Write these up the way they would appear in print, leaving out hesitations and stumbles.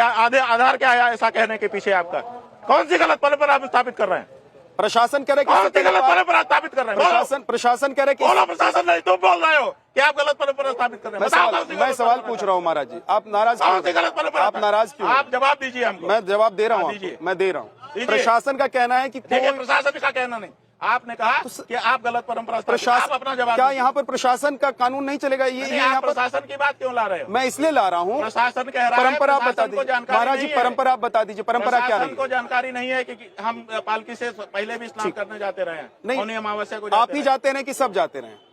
आधार क्या आया ऐसा कहने के पीछे आपका? कौन सी गलत परंपरा आप स्थापित कर रहे हैं? प्रशासन कह रहे कौन सी गलत परंपरा स्थापित कर रहे हैं? प्रशासन कह रहे कि बोलो, प्रशासन नहीं, तुम बोल रहे हो कि आप गलत परंपरा स्थापित कर रहे हैं। मैं सवाल पूछ रहा हूँ महाराज जी, आप नाराज कौन सी गलत परंपरा? आप नाराज क्यों? आप जवाब दीजिए हमको। मैं जवाब दे रहा हूँ, दीजिए। मैं दे रहा हूँ। दीजिए। प्रशासन का कहना है कि देखिए, प्रशासन का कहना नहीं, आपने कहा कि आप गलत परंपरा। प्रशासन अपना जवाब क्या दीजिए। यहाँ पर प्रशासन का कानून नहीं चलेगा? ये यहाँ आप पर प्रशासन की बात क्यों ला रहे हो? मैं इसलिए ला रहा हूँ, प्रशासन कह रहा है परंपरा आप बता प्रशासन को दीजिए जानकारी महाराज जी, नहीं है। परंपरा आप बता दीजिए, परंपरा क्या प्रशासन रही? को जानकारी नहीं है कि हम पालकी से पहले भी स्नान करने जाते रहे हैं। नहीं, मौनी अमावस्या को आप ही जाते रहे कि सब जाते रहे?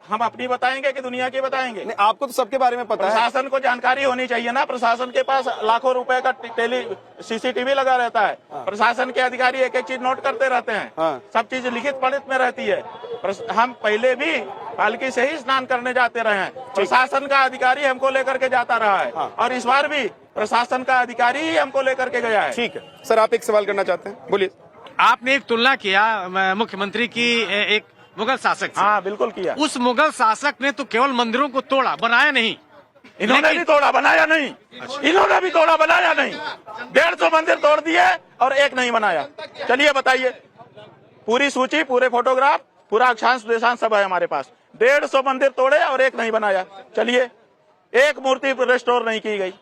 हम अपनी बताएंगे कि दुनिया की बताएंगे? नहीं, आपको तो सबके बारे में पता है। प्रशासन को जानकारी होनी चाहिए ना। प्रशासन के पास लाखों रुपए का सीसीटीवी लगा रहता है। प्रशासन के अधिकारी एक एक चीज नोट करते रहते हैं। हाँ। सब चीज लिखित पढ़ित में रहती है। हम पहले भी पालकी से ही स्नान करने जाते रहे हैं। प्रशासन का अधिकारी हमको लेकर के जाता रहा है। हाँ। और इस बार भी प्रशासन का अधिकारी ही हमको लेकर के गया है। ठीक है सर, आप एक सवाल करना चाहते हैं, बोलिए। आपने एक तुलना किया मुख्यमंत्री की एक मुगल शासक से। हाँ, बिल्कुल किया। उस मुगल शासक ने तो केवल मंदिरों को तोड़ा, बनाया नहीं। इन्होंने भी तोड़ा, बनाया नहीं। इन्होंने भी तोड़ा, बनाया नहीं। 150 मंदिर तोड़ दिए और एक नहीं बनाया। चलिए बताइए, पूरी सूची, पूरे फोटोग्राफ, पूरा अक्षांश देशांश सब है हमारे पास। 150 मंदिर तोड़े और एक नहीं बनाया। चलिए, एक मूर्ति रेस्टोर नहीं की गई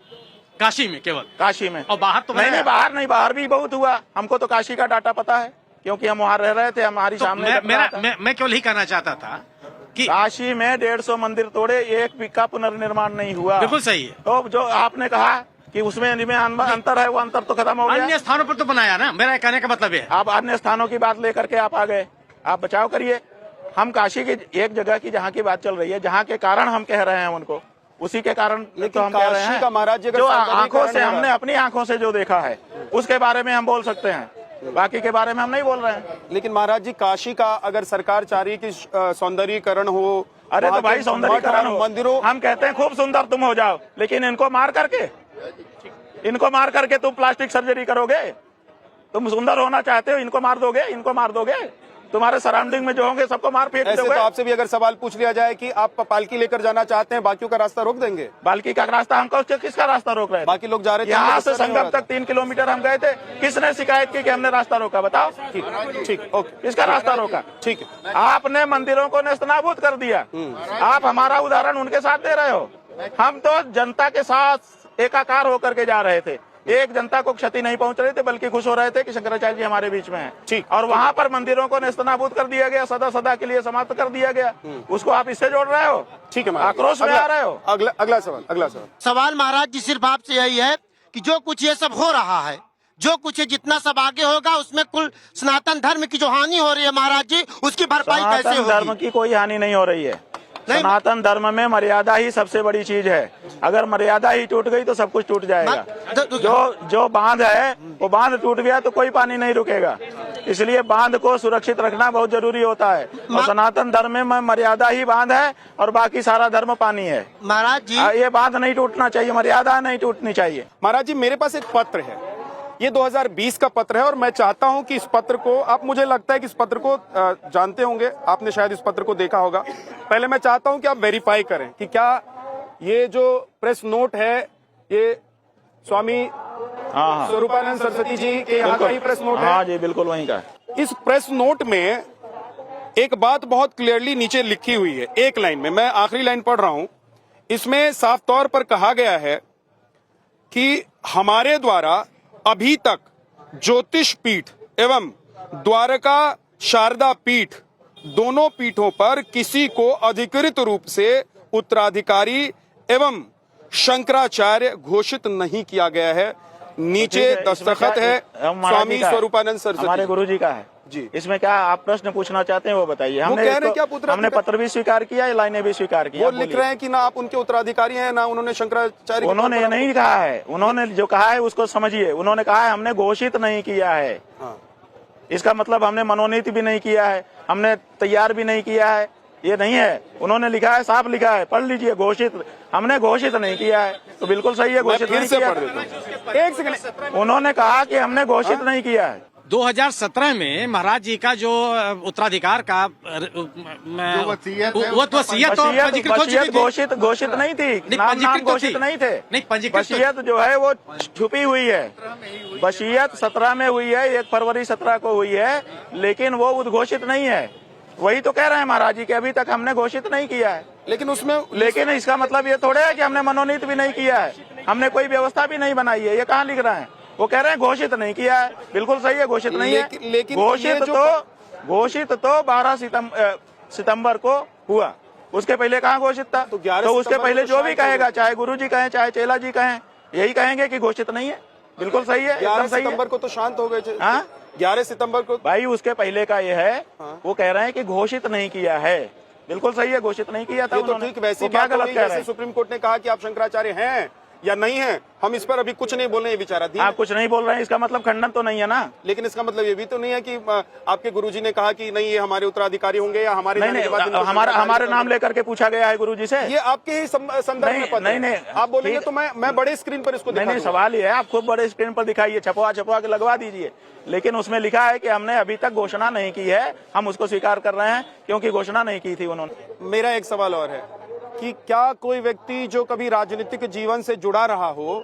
काशी में, केवल काशी में। और बाहर तो नहीं, बाहर भी बहुत हुआ। हमको तो काशी का डाटा पता है क्योंकि हम वहाँ रह रहे थे, हमारी तो सामने। मैं केवल ही कहना चाहता था कि काशी में 150 मंदिर तोड़े, एक भी का पुनर्निर्माण नहीं हुआ। बिल्कुल सही है। तो जो आपने कहा कि उसमें अंतर है, वो अंतर तो खत्म हो गया। अन्य स्थानों पर तो बनाया ना, मेरा कहने का मतलब है। आप अन्य स्थानों की बात लेकर के आप आ गए, आप बचाव करिए। हम काशी की एक जगह की जहाँ की बात चल रही है, जहाँ के कारण हम कह रहे हैं उनको, उसी के कारण तो हम कह रहे हैं। का महाराज जी जो आंखों से हमने अपनी आंखों से जो देखा है उसके बारे में हम बोल सकते हैं, बाकी के बारे में हम नहीं बोल रहे हैं। लेकिन महाराज जी, काशी का अगर सरकार चाह रही है कि सौंदर्यीकरण हो, अरे तो भाई सौंदर्यीकरण हो, मंदिरों, हम कहते हैं खूब सुंदर तुम हो जाओ, लेकिन इनको मार करके तुम प्लास्टिक सर्जरी करोगे? तुम सुंदर होना चाहते हो, इनको मार दोगे? तुम्हारे सराउंडिंग में जो होंगे सबको मार फेंक दोगे। ऐसे तो आपसे भी अगर सवाल पूछ लिया जाए कि आप पालकी लेकर जाना चाहते हैं, बाकियों का रास्ता रोक देंगे? पालकी का रास्ता हमको, किसका रास्ता रोक रहे थे? बाकी लोग जा रहे थे, यहाँ से संगम तक 3 किलोमीटर हम गए थे। किसने शिकायत की कि हमने रास्ता रोका? बताओ। ठीक, ओके। किसका रास्ता रोका? ठीक है। आपने मंदिरों को नेस्तनाबूद कर दिया। आप हमारा उदाहरण उनके साथ दे रहे हो। हम तो जनता के साथ एकाकार होकर के जा रहे थे। एक जनता को क्षति नहीं पहुंच रही थी, बल्कि खुश हो रहे थे कि शंकराचार्य जी हमारे बीच में हैं। ठीक। और वहाँ पर मंदिरों को नेस्तनाबूद कर दिया गया, सदा के लिए समाप्त कर दिया गया। उसको आप इससे जोड़ रहे हो? ठीक है, आक्रोश में आ रहे हो? अगला सवाल। सवाल महाराज जी सिर्फ आपसे यही है कि जो कुछ ये सब हो रहा है, जो कुछ ये जितना सब आगे होगा, उसमें कुल सनातन धर्म की जो हानि हो रही है महाराज जी, उसकी भरपाई कैसे होगी? धर्म की कोई हानि नहीं हो रही है। सनातन धर्म में मर्यादा ही सबसे बड़ी चीज है। अगर मर्यादा ही टूट गई तो सब कुछ टूट जाएगा। जो बांध है वो बांध टूट गया तो कोई पानी नहीं रुकेगा। इसलिए बांध को सुरक्षित रखना बहुत जरूरी होता है। और सनातन धर्म में मर्यादा ही बांध है और बाकी सारा धर्म पानी है। महाराज जी, ये बांध नहीं टूटना चाहिए, मर्यादा नहीं टूटनी चाहिए। महाराज जी, मेरे पास एक पत्र है, ये 2020 का पत्र है और मैं चाहता हूं कि इस पत्र को, आप, मुझे लगता है कि इस पत्र को जानते होंगे, आपने शायद इस पत्र को देखा होगा। पहले मैं चाहता हूं कि आप वेरीफाई करें कि क्या ये जो प्रेस नोट है ये स्वामी स्वरूपानंद सरस्वती जी के यहाँ का ही प्रेस नोट है? हाँ जी, बिल्कुल वहीं का। इस प्रेस नोट में एक बात बहुत क्लियरली नीचे लिखी हुई है, एक लाइन में, मैं आखिरी लाइन पढ़ रहा हूं। इसमें साफ तौर पर कहा गया है कि हमारे द्वारा अभी तक ज्योतिष पीठ एवं द्वारका शारदा पीठ दोनों पीठों पर किसी को अधिकृत रूप से उत्तराधिकारी एवं शंकराचार्य घोषित नहीं किया गया है। नीचे दस्तखत है स्वामी स्वरूपानंद सरस्वती, हमारे गुरुजी का है जी। इसमें क्या आप प्रश्न पूछना चाहते हैं वो बताइए। हमने पत्र भी स्वीकार किया, लाइनें भी स्वीकार की। वो लिख रहे हैं कि ना आप उनके उत्तराधिकारी हैं, ना उन्होंने शंकराचार्य। उन्होंने ये नहीं कहा है, उन्होंने जो कहा है उसको समझिए। उन्होंने कहा है हमने घोषित नहीं किया है। हाँ। इसका मतलब हमने मनोनीत भी नहीं किया है, हमने तैयार भी नहीं किया है, ये नहीं है। उन्होंने लिखा है, साफ लिखा है, पढ़ लीजिए, घोषित। हमने घोषित नहीं किया है, तो बिल्कुल सही है, घोषित नहीं किया। एक सेकंड, उन्होंने कहा कि हमने घोषित नहीं किया है। 2017 में महाराज जी का जो उत्तराधिकार का वसीयत तो पंजीकृत हो चुकी थी। घोषित नहीं थी, नाम पंजीकृत तो घोषित थी। नहीं थे। नहीं, पंजीकृत तो- वसीयत जो है वो छुपी हुई है। वसीयत 17 में हुई है, 1 फरवरी 17 को हुई है, लेकिन वो उद्घोषित नहीं है। वही तो कह रहे हैं महाराज जी कि अभी तक हमने घोषित नहीं किया है। लेकिन इसका मतलब ये थोड़े है कि हमने मनोनीत भी नहीं किया है, हमने कोई व्यवस्था भी नहीं बनाई है। ये कहाँ लिख रहे हैं? वो कह रहे हैं घोषित नहीं किया है। बिल्कुल सही है, घोषित नहीं है। लेकिन घोषित तो 12 सितंबर को हुआ, उसके पहले कहाँ घोषित था? तो उसके पहले जो भी कहेगा, चाहे गुरु जी कहें चाहे चेला जी कहें, यही कहेंगे कि घोषित नहीं है। बिल्कुल सही है, एकदम सही है। 11 सितंबर को तो शांत हो गए। हाँ, 11 सितंबर को भाई उसके पहले का ये है। वो कह रहे हैं कि घोषित नहीं किया है। बिल्कुल सही है, घोषित नहीं किया था। ये तो ठीक, वैसे क्या गलत कह रहे हैं? सुप्रीम कोर्ट ने कहा कि आप शंकराचार्य हैं या नहीं है, हम इस पर अभी कुछ नहीं बोल रहे हैं। विचाराधीन आप कुछ नहीं बोल रहे हैं, इसका मतलब खंडन तो नहीं है ना। लेकिन इसका मतलब ये भी तो नहीं है कि आपके गुरुजी ने कहा कि नहीं ये हमारे उत्तराधिकारी होंगे या हमारे नहीं, हमारे नाम लेकर के पूछा गया है गुरुजी से। ये आपके ही संदर्भ में पता है। नहीं, आप बोलेंगे तो मैं बड़े स्क्रीन पर इसको नहीं, सवाल ये है, आप खुद बड़े स्क्रीन पर दिखाइए, छपवा के लगवा दीजिए। लेकिन उसमें लिखा है कि हमने अभी तक घोषणा नहीं की है, हम उसको स्वीकार कर रहे हैं क्योंकि घोषणा नहीं की थी उन्होंने। मेरा एक सवाल और है कि क्या कोई व्यक्ति जो कभी राजनीतिक जीवन से जुड़ा रहा हो,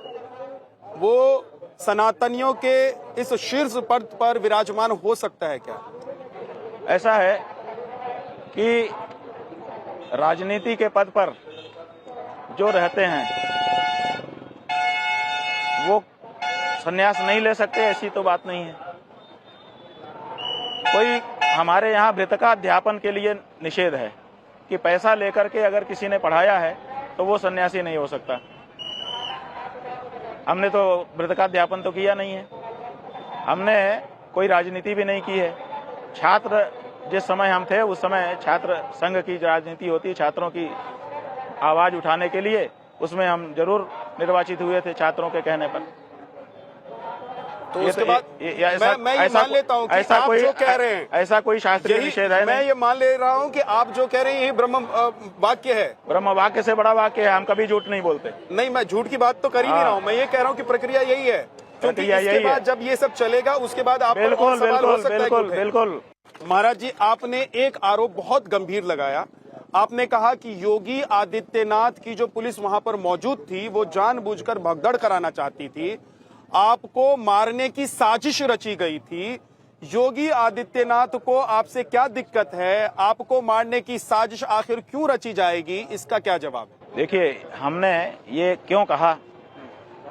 वो सनातनियों के इस शीर्ष पद पर विराजमान हो सकता है क्या? ऐसा है कि राजनीति के पद पर जो रहते हैं वो संन्यास नहीं ले सकते, ऐसी तो बात नहीं है। कोई हमारे यहाँ वृतकाध्यापन के लिए निषेध है कि पैसा लेकर के अगर किसी ने पढ़ाया है तो वो सन्यासी नहीं हो सकता। हमने तो वृतकाध्यापन तो किया नहीं है, हमने कोई राजनीति भी नहीं की है। छात्र जिस समय हम थे उस समय छात्र संघ की राजनीति होती, छात्रों की आवाज उठाने के लिए, उसमें हम जरूर निर्वाचित हुए थे छात्रों के कहने पर। तो उसके बाद मैं ये मान लेता हूँ कि आप जो कह रहे हैं ऐसा कोई शास्त्रीय निषेध है। मैं ये मान ले रहा हूँ कि आप जो कह रहे हैं यही ब्रह्म वाक्य है। ब्रह्म वाक्य से बड़ा वाक्य है, हम कभी झूठ नहीं बोलते। नहीं, मैं झूठ की बात तो कर ही नहीं रहा हूँ, मैं ये कह रहा हूँ कि प्रक्रिया यही है, क्योंकि इसके बाद जब ये सब चलेगा उसके बाद आप बिल्कुल। महाराज जी, आपने एक आरोप बहुत गंभीर लगाया। आपने कहा कि योगी आदित्यनाथ की जो पुलिस वहां पर मौजूद थी वो जानबूझकर भगदड़ कराना चाहती थी, आपको मारने की साजिश रची गई थी। योगी आदित्यनाथ को आपसे क्या दिक्कत है? आपको मारने की साजिश आखिर क्यों रची जाएगी? इसका क्या जवाब है? देखिए, हमने ये क्यों कहा,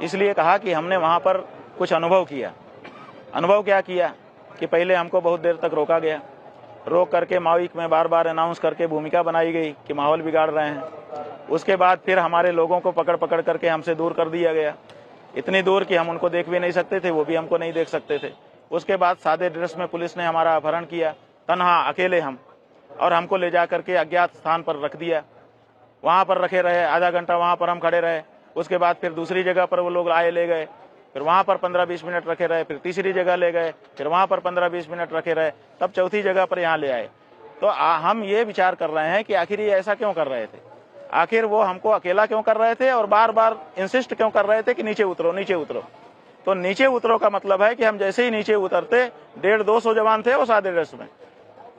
इसलिए कहा कि हमने वहां पर कुछ अनुभव किया। अनुभव क्या किया कि पहले हमको बहुत देर तक रोका गया, रोक करके माइक में बार बार अनाउंस करके भूमिका बनाई गई कि माहौल बिगाड़ रहे हैं। उसके बाद फिर हमारे लोगों को पकड़ पकड़ करके हमसे दूर कर दिया गया, इतनी दूर कि हम उनको देख भी नहीं सकते थे, वो भी हमको नहीं देख सकते थे। उसके बाद सादे ड्रेस में पुलिस ने हमारा अपहरण किया, तन्हा अकेले हम, और हमको ले जा करके अज्ञात स्थान पर रख दिया। वहां पर रखे रहे, आधा घंटा वहां पर हम खड़े रहे। उसके बाद फिर दूसरी जगह पर वो लोग आए, ले गए, फिर वहां पर 15-20 मिनट रखे रहे, फिर तीसरी जगह ले गए, फिर वहां पर 15-20 मिनट रखे रहे, तब चौथी जगह पर यहाँ ले आए। तो हम ये विचार कर रहे हैं कि आखिर ये ऐसा क्यों कर रहे थे, आखिर वो हमको अकेला क्यों कर रहे थे और बार बार इंसिस्ट क्यों कर रहे थे कि नीचे उतरो नीचे उतरो। तो नीचे उतरो का मतलब है कि हम जैसे ही नीचे उतरते, 150-200 जवान थे वो सादे ड्रेस में,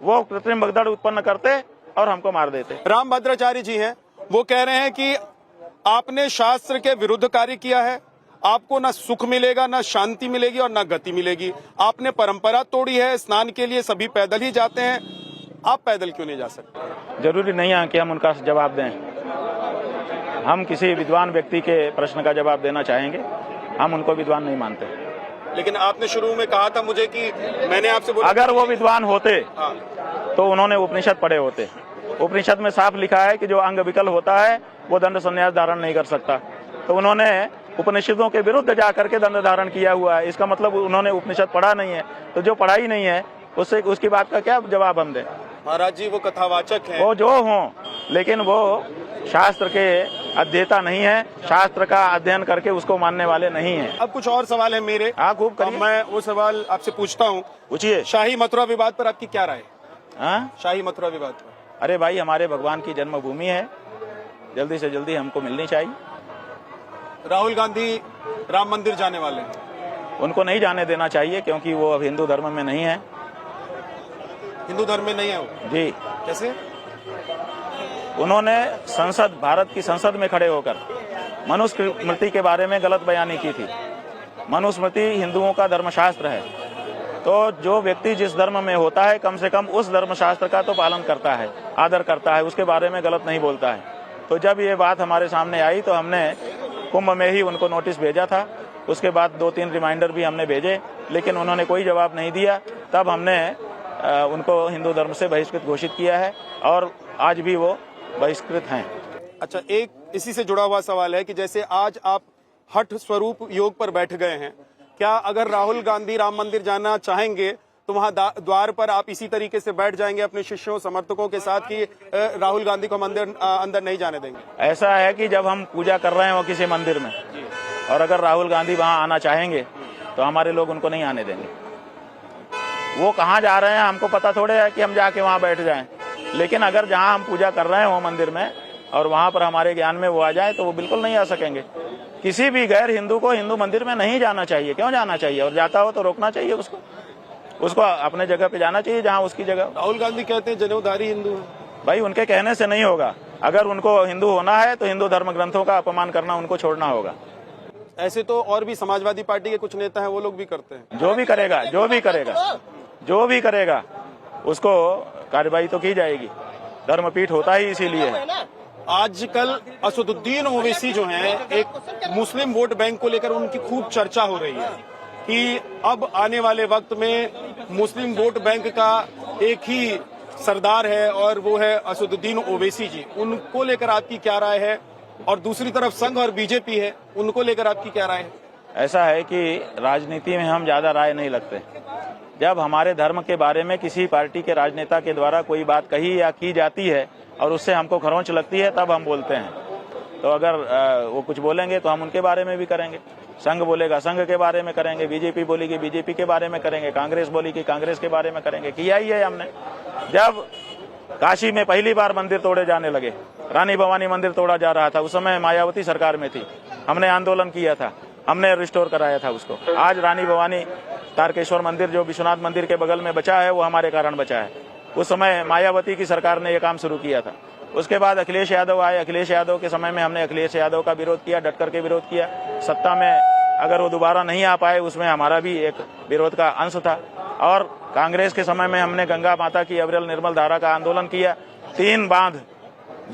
वो कृत्रिम भगदड़ उत्पन्न करते और हमको मार देते। रामभद्राचार्य जी हैं, वो कह रहे हैं कि आपने शास्त्र के विरुद्ध कार्य किया है, आपको ना सुख मिलेगा, ना शांति मिलेगी और ना गति मिलेगी। आपने परंपरा तोड़ी है, स्नान के लिए सभी पैदल ही जाते हैं, आप पैदल क्यों नहीं जा सकते? जरूरी नहीं है कि हम उनका जवाब दें, हम किसी विद्वान व्यक्ति के प्रश्न का जवाब देना चाहेंगे, हम उनको विद्वान नहीं मानते। लेकिन आपने शुरू में कहा था मुझे कि मैंने आपसे बोला अगर वो विद्वान होते हाँ। तो उन्होंने उपनिषद पढ़े होते। उपनिषद में साफ लिखा है कि जो अंग विकल होता है वो दंड संन्यास धारण नहीं कर सकता, तो उन्होंने उपनिषदों के विरुद्ध जाकर के दंड धारण किया हुआ है। इसका मतलब उन्होंने उपनिषद पढ़ा नहीं है, तो जो पढ़ाई नहीं है उससे उसकी बात का क्या जवाब हम दें? महाराज जी वो कथावाचक हैं, वो जो हों, लेकिन वो शास्त्र के अध्येता नहीं है, शास्त्र का अध्ययन करके उसको मानने वाले नहीं है। अब कुछ और सवाल है मेरे। हाँ, खूब करिए। मैं वो सवाल आपसे पूछता हूँ, पूछिए। शाही मथुरा विवाद पर आपकी क्या राय? हाँ, शाही मथुरा विवाद पर। अरे भाई, हमारे भगवान की जन्मभूमि है, जल्दी से जल्दी हमको मिलनी चाहिए। राहुल गांधी राम मंदिर जाने वाले हैं, उनको नहीं जाने देना चाहिए, क्योंकि वो अब हिंदू धर्म में नहीं है। हिंदू धर्म में नहीं है वो? जी। कैसे? उन्होंने भारत की संसद में खड़े होकर मनुस्मृति के बारे में गलत बयानी की थी। मनुस्मृति हिंदुओं का धर्मशास्त्र है, तो जो व्यक्ति जिस धर्म में होता है कम से कम उस धर्मशास्त्र का तो पालन करता है, आदर करता है, उसके बारे में गलत नहीं बोलता है। तो जब ये बात हमारे सामने आई तो हमने कुंभ में ही उनको नोटिस भेजा था। उसके बाद 2-3 रिमाइंडर भी हमने भेजे, लेकिन उन्होंने कोई जवाब नहीं दिया। तब हमने उनको हिंदू धर्म से बहिष्कृत घोषित किया है और आज भी वो बहिष्कृत हैं। अच्छा, एक इसी से जुड़ा हुआ सवाल है कि जैसे आज आप हठ स्वरूप योग पर बैठ गए हैं, क्या अगर राहुल गांधी राम मंदिर जाना चाहेंगे तो वहां द्वार पर आप इसी तरीके से बैठ जाएंगे अपने शिष्यों समर्थकों के साथ कि राहुल गांधी को मंदिर अंदर नहीं जाने देंगे? ऐसा है कि जब हम पूजा कर रहे हो किसी मंदिर में और अगर राहुल गांधी वहां आना चाहेंगे तो हमारे लोग उनको नहीं आने देंगे। वो कहाँ जा रहे हैं हमको पता थोड़े है कि हम जाके वहां बैठ जाएं, लेकिन अगर जहां हम पूजा कर रहे हो मंदिर में और वहां पर हमारे ज्ञान में वो आ जाए तो वो बिल्कुल नहीं आ सकेंगे। किसी भी गैर हिंदू को हिंदू मंदिर में नहीं जाना चाहिए। क्यों जाना चाहिए? और जाता हो तो रोकना चाहिए उसको अपने जगह पे जाना चाहिए जहां उसकी जगह। राहुल गांधी कहते हैं जनेऊधारी हिंदू है। भाई उनके कहने से नहीं होगा। अगर उनको हिंदू होना है तो हिंदू धर्म ग्रंथों का अपमान करना उनको छोड़ना होगा। ऐसे तो और भी समाजवादी पार्टी के कुछ नेता हैं, वो लोग भी करते हैं। जो भी करेगा उसको कार्रवाई तो की जाएगी। धर्मपीठ होता ही इसीलिए है। आजकल असदुद्दीन ओवैसी जो हैं, एक मुस्लिम वोट बैंक को लेकर उनकी खूब चर्चा हो रही है कि अब आने वाले वक्त में मुस्लिम वोट बैंक का एक ही सरदार है और वो है असदुद्दीन ओवैसी जी। उनको लेकर आपकी क्या राय है? और दूसरी तरफ संघ और बीजेपी है, उनको लेकर आपकी क्या राय है? ऐसा है कि राजनीति में हम ज्यादा राय नहीं लगते। जब हमारे धर्म के बारे में किसी पार्टी के राजनेता के द्वारा कोई बात कही या की जाती है और उससे हमको खरोंच लगती है तब हम बोलते हैं। तो अगर वो कुछ बोलेंगे तो हम उनके बारे में भी करेंगे। संघ बोलेगा संघ के बारे में करेंगे, बीजेपी बोलेगी बीजेपी के बारे में करेंगे, कांग्रेस बोलेगी कांग्रेस के बारे में करेंगे। किया ही है हमने। जब काशी में पहली बार मंदिर तोड़े जाने लगे, रानी भवानी मंदिर तोड़ा जा रहा था, उस समय मायावती सरकार में थी, हमने आंदोलन किया था, हमने रिस्टोर कराया था उसको। आज रानी भवानी तारकेश्वर मंदिर जो विश्वनाथ मंदिर के बगल में बचा है वो हमारे कारण बचा है। उस समय मायावती की सरकार ने ये काम शुरू किया था। उसके बाद अखिलेश यादव आए। अखिलेश यादव के समय में हमने अखिलेश यादव का विरोध किया, डट करके विरोध किया। सत्ता में अगर वो दोबारा नहीं आ पाए उसमें हमारा भी एक विरोध का अंश था। और कांग्रेस के समय में हमने गंगा माता की अविरल निर्मल धारा का आंदोलन किया। 3 बांध,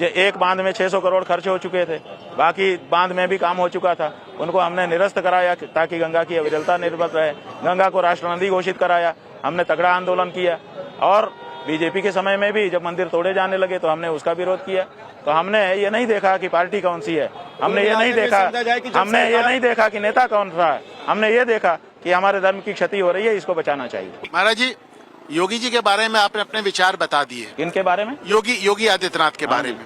एक बांध में 600 करोड़ खर्च हो चुके थे, बाकी बांध में भी काम हो चुका था, उनको हमने निरस्त कराया ताकि गंगा की अविरलता निर्मल रहे। गंगा को राष्ट्र नदी घोषित कराया, हमने तगड़ा आंदोलन किया। और बीजेपी के समय में भी जब मंदिर तोड़े जाने लगे तो हमने उसका विरोध किया। तो हमने ये नहीं देखा कि पार्टी कौन सी है, हमने ये नहीं देखा कि नेता कौन रहा है, हमने ये देखा कि हमारे धर्म की क्षति हो रही है, इसको बचाना चाहिए। महाराज जी, योगी जी के बारे में आपने अपने विचार बता दिए। इनके बारे में? योगी आदित्यनाथ के बारे में।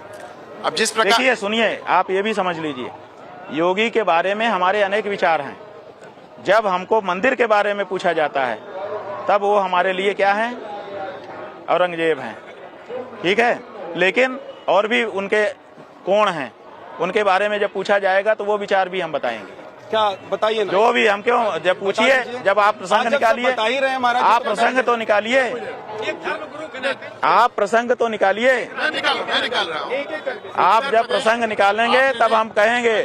अब जिस प्रकार देखिए, सुनिए, आप ये भी समझ लीजिए, योगी के बारे में हमारे अनेक विचार हैं। जब हमको मंदिर के बारे में पूछा जाता है तब वो हमारे लिए क्या है? औरंगजेब हैं, ठीक है। लेकिन और भी उनके कोण हैं, उनके बारे में जब पूछा जाएगा तो वो विचार भी हम बताएंगे। क्या बताइए ना? जो भी हम क्यों, जब पूछिए, जब आप प्रसंग निकालिए, बता ही रहे हैं महाराज, आप प्रसंग तो निकालिए, आप प्रसंग तो निकालिए। मैं निकाल रहा हूँ। आप जब प्रसंग निकालेंगे तब हम कहेंगे।